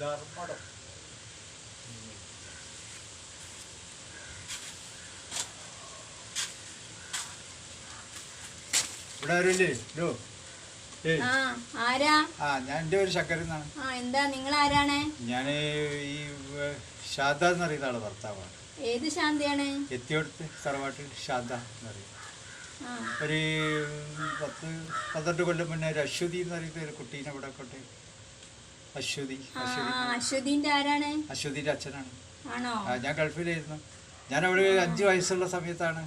ധർമ്മടം. ഇവിടെ ആരുമില്ലേ? ആരാ? ഞാൻ എൻ്റെ ഒരു ശക്കരന്നാണ്. എന്താ നിങ്ങൾ ആരാണ്? ഞാൻ ഈ ശാന്ത എന്ന് പറയുന്ന ആളെ ഭർത്താവാണ്. ഏത് ശാന്തയാണ്? എത്തിയോടത്ത് തറവാട്ടിൽ ശാന്ത എന്ന് പറയും. ഒരു 10-12 കൊല്ലം മുന്നേ ഒരു അശ്വതി എന്ന് പറയുന്ന ഒരു കുട്ടീനെ ഇവിടെ കൊണ്ടേ. അശ്വതിന്റെ ആരാണ്? അശ്വതിന്റെ അച്ഛനാണ്. ആണോ? ഞാൻ ഗൾഫിലായിരുന്നു. ഞാൻ അവിടെ 5 വയസ്സുള്ള സമയത്താണ്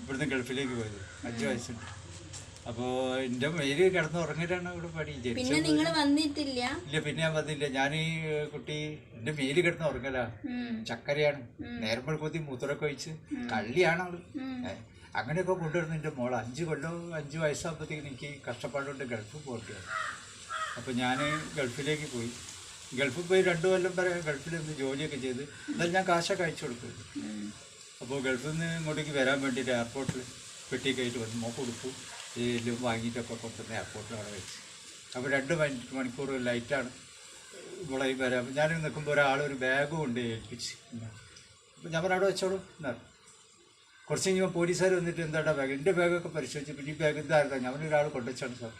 ഇവിടുന്ന് ഗൾഫിലേക്ക് പോയത്. 5 വയസ്സുണ്ട്. അപ്പോൾ എൻ്റെ മേല് കിടന്ന് ഉറങ്ങിട്ടാണ് ഇവിടെ പണി. പിന്നെ നിങ്ങൾ വന്നിട്ടില്ല? ഇല്ല, പിന്നെ ഞാൻ വന്നില്ല. ഞാൻ ഈ കുട്ടി എൻ്റെ മേല് കിടന്ന് ഉറങ്ങല. ചക്കരയാണ്, നേരം വെളുപ്പത്തി മൂത്രമൊക്കെ ഒഴിച്ച് കള്ളിയാണ് അവള്. അങ്ങനെയൊക്കെ കൊണ്ടുവരുന്ന എൻ്റെ മോള് 5 വയസ്സാകുമ്പോഴത്തേക്കും എനിക്ക് കഷ്ടപ്പാടുകൊണ്ട് ഗൾഫിൽ പോകേണ്ടി വന്നു. അപ്പോൾ ഞാൻ ഗൾഫിലേക്ക് പോയി. ഗൾഫിൽ പോയി 2 കൊല്ലം വരെ ഗൾഫിൽ നിന്ന് ജോലിയൊക്കെ ചെയ്ത് എന്നാൽ ഞാൻ കാശൊക്കെ അയച്ചു കൊടുക്കും. അപ്പോൾ ഗൾഫിൽ നിന്ന് ഇങ്ങോട്ടേക്ക് വരാൻ വേണ്ടിയിട്ട് എയർപോർട്ടിൽ പെട്ടി കയറ്റി വന്ന് മോക്ക് കൊടുക്കും എല്ലാം വാങ്ങിയിട്ടൊക്കെ കൊണ്ടുവന്ന് എയർപോർട്ടിൽ അവിടെ വെച്ച്. അപ്പോൾ 2 മണിക്കൂർ ലൈറ്റാണ് ഇവിടെ വരാം. ഞാൻ നിൽക്കുമ്പോൾ ഒരാളൊരു ബാഗ് കൊണ്ട് ഏൽപ്പിച്ച്. അപ്പോൾ ഞാൻ അവിടെ വെച്ചോളൂ എന്നാണ്. കുറച്ച് കഴിഞ്ഞപ്പോൾ പോലീസുകാർ വന്നിട്ട് എന്താ ബാഗ്, എൻ്റെ ബാഗൊക്കെ പരിശോധിച്ചു. പിന്നെ ഈ ബാഗ് എന്തായിരുന്നു, ഞാനൊരാൾ കൊണ്ടുവച്ചാണ് സാർ.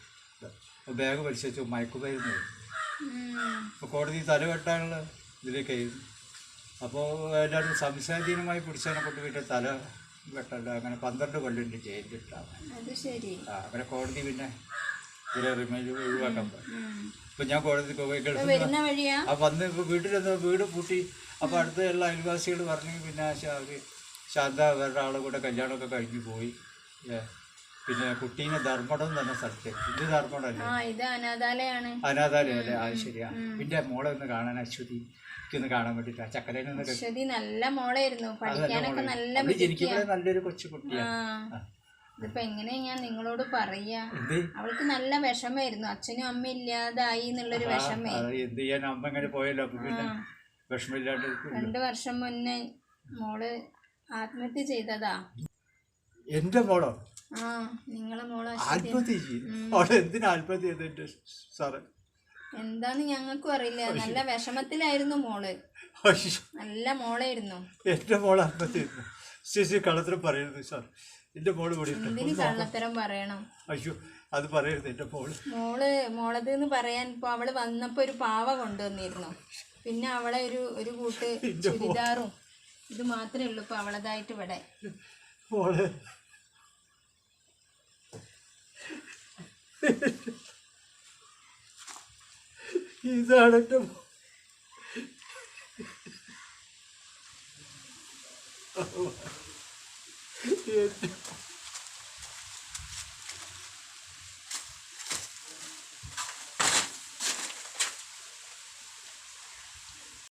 അപ്പോൾ ബാഗ് പരിശോധിച്ചു, മയക്കുമരുന്ന്. അപ്പോൾ കോടതി തലവെട്ടാനുള്ള ഇതിലേക്കായിരുന്നു. അപ്പോൾ എല്ലാവരും സംശയാധീനമായി പിടിച്ചതിനെ കൊണ്ട് പോയിട്ട് തല വെട്ടല്ല. അങ്ങനെ 12 കൊല്ലം ജയിലിലിട്ടാണ്. അങ്ങനെ കോടതി പിന്നെ ഇവരെ റിമൈൻഡ് ഒഴിവാക്കാൻ പറഞ്ഞു. ഇപ്പം ഞാൻ കോടതിക്ക് പോയി വന്ന് ഇപ്പോൾ വീട്ടിലെന്തോ വീട് പൂട്ടി. അപ്പോൾ അടുത്തുള്ള അയൽവാസികൾ പറഞ്ഞു പിന്നെ അവർ ശാന്ത വേറെ ആളെ കൂടെ കല്യാണമൊക്കെ കഴിഞ്ഞ് പോയി. പിന്നെ കുട്ടീനെ ധർമ്മടം തന്നെ സ്ഥലത്ത്. ഇത് ധർമ്മടല്ലേ? അനാഥാലയല്ലേ? അത് ശരിയാ. പിന്നെ മോളെ ഒന്ന് കാണാൻ അശ്വതി ഒന്ന് കാണാൻ വേണ്ടിട്ടാ. ചക്കരേനെ നല്ല മോളായിരുന്നു, പഠിക്കാനൊക്കെ നല്ലൊരു കൊച്ചു കുട്ടിയാണ്. ഇതിപ്പോ എങ്ങനെയാ ഞാൻ നിങ്ങളോട് പറയാ? അവൾക്ക് നല്ല വിഷമായിരുന്നു, അച്ഛനും അമ്മ ഇല്ലാതായി എന്നുള്ളൊരു വിഷമേ. എന്ത് ചെയ്യാൻ, അമ്മ ഇങ്ങനെ പോയല്ലോ. അപ്പൊ പിന്നെ വിഷമില്ലാണ്ട് 2 വർഷം മുന്നേ മോള് ആത്മഹത്യ ചെയ്തതാ. എന്റെ മോളോ? നിങ്ങളെ മോള് ആത്മഹത്യ ചെയ്തു? എന്തിനാ ആത്മഹത്യ ചെയ്തത് സാറ്? എന്താന്ന് ഞങ്ങൾക്കും അറിയില്ല. നല്ല വിഷമത്തിലായിരുന്നു മോള്, നല്ല മോളായിരുന്നു. എന്റെ മോള് ആത്മഹത്യ ചെയ്തു? ചേച്ചി കള്ളത്തരം പറയരുത് സാർ. എന്റെ മോള് എന്തിന് കള്ളത്തരം പറയണം? അയ്യോ, അത് പറയരുത്. എന്റെ മോളത് എന്ന് പറയാൻ ഇപ്പൊ അവള് വന്നപ്പോ ഒരു പാവ കൊണ്ടുവന്നിരുന്നു. പിന്നെ അവളെ ഒരു കൂട്ട് ചുരിദാറും ഇത് മാത്രമേ ഉള്ളൂ ഇപ്പൊ അവളതായിട്ട് ഇവിടെ. ഇതാണ് എൻ്റെ